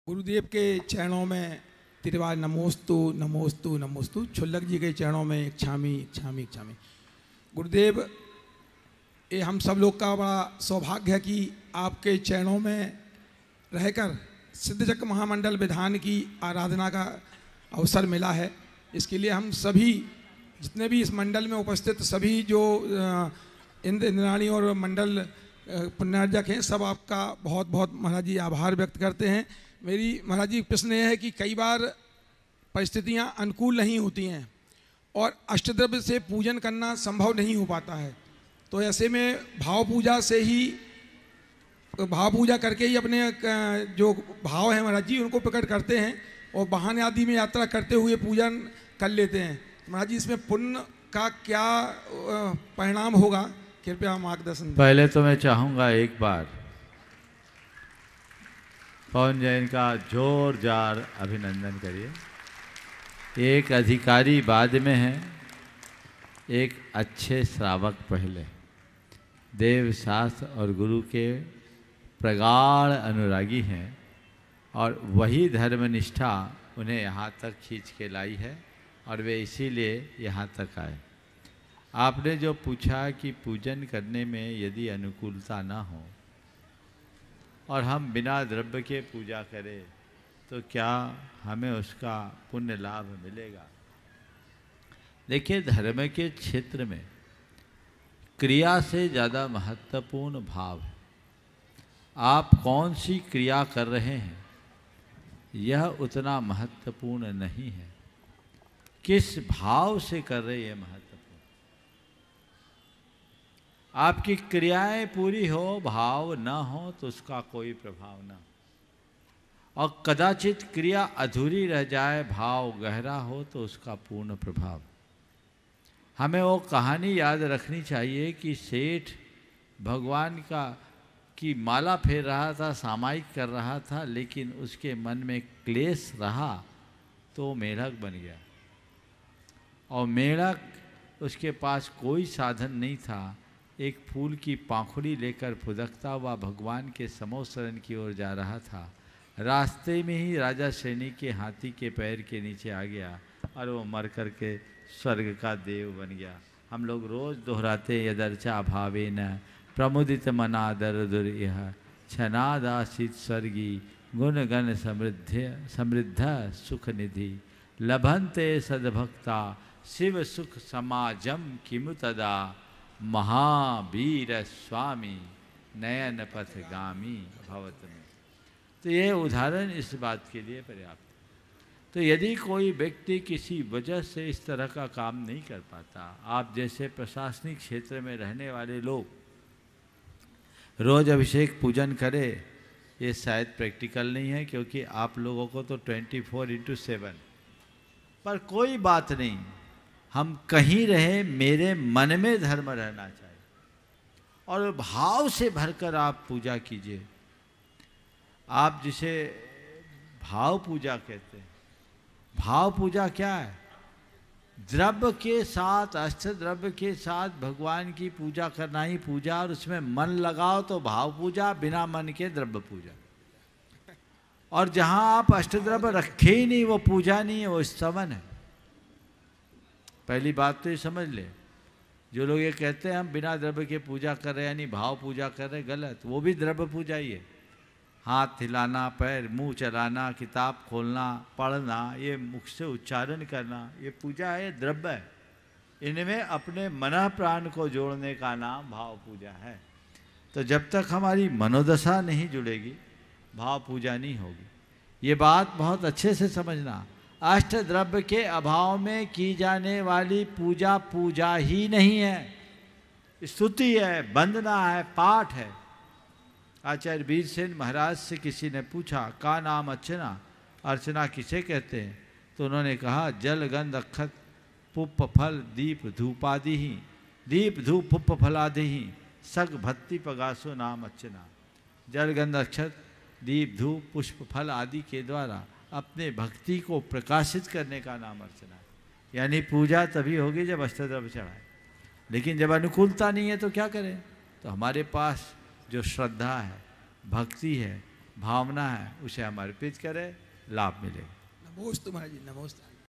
गुरुदेव के चरणों में तिरवा नमोस्तु नमोस्तु नमोस्तु। छुल्लक जी के चरणों में एक छामी छामी छामी। गुरुदेव, ये हम सब लोग का बड़ा सौभाग्य है कि आपके चरणों में रहकर सिद्धचक्र महामंडल विधान की आराधना का अवसर मिला है। इसके लिए हम सभी जितने भी इस मंडल में उपस्थित सभी जो इंद्राणी और मंडल पुण्यार्जक हैं, सब आपका बहुत बहुत महाराज जी आभार व्यक्त करते हैं। मेरी महाराज जी प्रश्न यह है कि कई बार परिस्थितियां अनुकूल नहीं होती हैं और अष्टद्रव्य से पूजन करना संभव नहीं हो पाता है, तो ऐसे में भाव पूजा करके ही अपने जो भाव हैं महाराज जी उनको प्रकट करते हैं और वाहन आदि में यात्रा करते हुए पूजन कर लेते हैं। महाराज जी, इसमें पुण्य का क्या परिणाम होगा, कृपया मार्गदर्शन। पहले तो मैं चाहूँगा एक बार पवन जैन का जोरदार अभिनंदन करिए। एक अधिकारी बाद में है, एक अच्छे श्रावक पहले। देव शास्त्र और गुरु के प्रगाढ़ अनुरागी हैं और वही धर्मनिष्ठा उन्हें यहाँ तक खींच के लाई है और वे इसीलिए यहाँ तक आए। आपने जो पूछा कि पूजन करने में यदि अनुकूलता ना हो और हम बिना द्रव्य के पूजा करें तो क्या हमें उसका पुण्य लाभ मिलेगा? देखिए, धर्म के क्षेत्र में क्रिया से ज़्यादा महत्वपूर्ण भाव है। आप कौन सी क्रिया कर रहे हैं यह उतना महत्वपूर्ण नहीं है, किस भाव से कर रहे हैं महत्वपूर्ण। आपकी क्रियाएं पूरी हो, भाव न हो तो उसका कोई प्रभाव ना, और कदाचित क्रिया अधूरी रह जाए, भाव गहरा हो तो उसका पूर्ण प्रभाव। हमें वो कहानी याद रखनी चाहिए कि सेठ भगवान की माला फेर रहा था, सामायिक कर रहा था, लेकिन उसके मन में क्लेश रहा तो मेढक बन गया और मेढक उसके पास कोई साधन नहीं था। एक फूल की पाखुड़ी लेकर फुदकता हुआ भगवान के समोसरण की ओर जा रहा था। रास्ते में ही राजा श्रेणी के हाथी के पैर के नीचे आ गया और वो मर कर के स्वर्ग का देव बन गया। हम लोग रोज़ दोहराते यदर्चा भावे न प्रमुदित मनादर दुर्यह छनादासित स्वर्गी गुण गण समृद्ध सुख निधि लभंते सद्भक्ता शिव सुख समाजम किमु तदा महावीर स्वामी नयन पथगामी भवत में। तो ये उदाहरण इस बात के लिए पर्याप्त है। तो यदि कोई व्यक्ति किसी वजह से इस तरह का काम नहीं कर पाता, आप जैसे प्रशासनिक क्षेत्र में रहने वाले लोग रोज अभिषेक पूजन करें, ये शायद प्रैक्टिकल नहीं है, क्योंकि आप लोगों को तो 24/7। पर कोई बात नहीं, हम कहीं रहे, मेरे मन में धर्म रहना चाहिए और भाव से भरकर आप पूजा कीजिए। आप जिसे भाव पूजा कहते हैं, भाव पूजा क्या है? द्रव्य के साथ, अष्ट द्रव्य के साथ भगवान की पूजा करना ही पूजा, और उसमें मन लगाओ तो भाव पूजा, बिना मन के द्रव्य पूजा। और जहाँ आप अष्टद्रव्य रखे ही नहीं, वो पूजा नहीं है, वो स्तवन है। पहली बात तो ये समझ ले। जो लोग ये कहते हैं हम बिना द्रव्य के पूजा कर रहे हैं, यानी भाव पूजा कर रहे हैं, गलत। वो भी द्रव्य पूजा ही है। हाथ हिलाना, पैर मुंह चलाना, किताब खोलना, पढ़ना, ये मुख से उच्चारण करना, ये पूजा है, द्रव्य है। इनमें अपने मन प्राण को जोड़ने का नाम भाव पूजा है। तो जब तक हमारी मनोदशा नहीं जुड़ेगी, भाव पूजा नहीं होगी। ये बात बहुत अच्छे से समझना। अष्ट द्रव्य के अभाव में की जाने वाली पूजा पूजा ही नहीं है, स्तुति है, वंदना है, पाठ है। आचार्य वीरसेन महाराज से किसी ने पूछा, का नाम अर्चना, अर्चना किसे कहते हैं? तो उन्होंने कहा, जल गंध अक्षत पुष्प फल दीप धूपादि ही, दीप धूप पुष्प फलादि ही सग भक्ति पगासो नाम अर्चना। जल गंध अक्षत दीप धूप पुष्प फल आदि के द्वारा अपने भक्ति को प्रकाशित करने का नाम अर्चना है। यानी पूजा तभी होगी जब अष्टद्रव्य चढ़ाए। लेकिन जब अनुकूलता नहीं है तो क्या करें? तो हमारे पास जो श्रद्धा है, भक्ति है, भावना है उसे हम अर्पित करें, लाभ मिलेगा। नमोस्तु महाराज जी, नमोस्तु।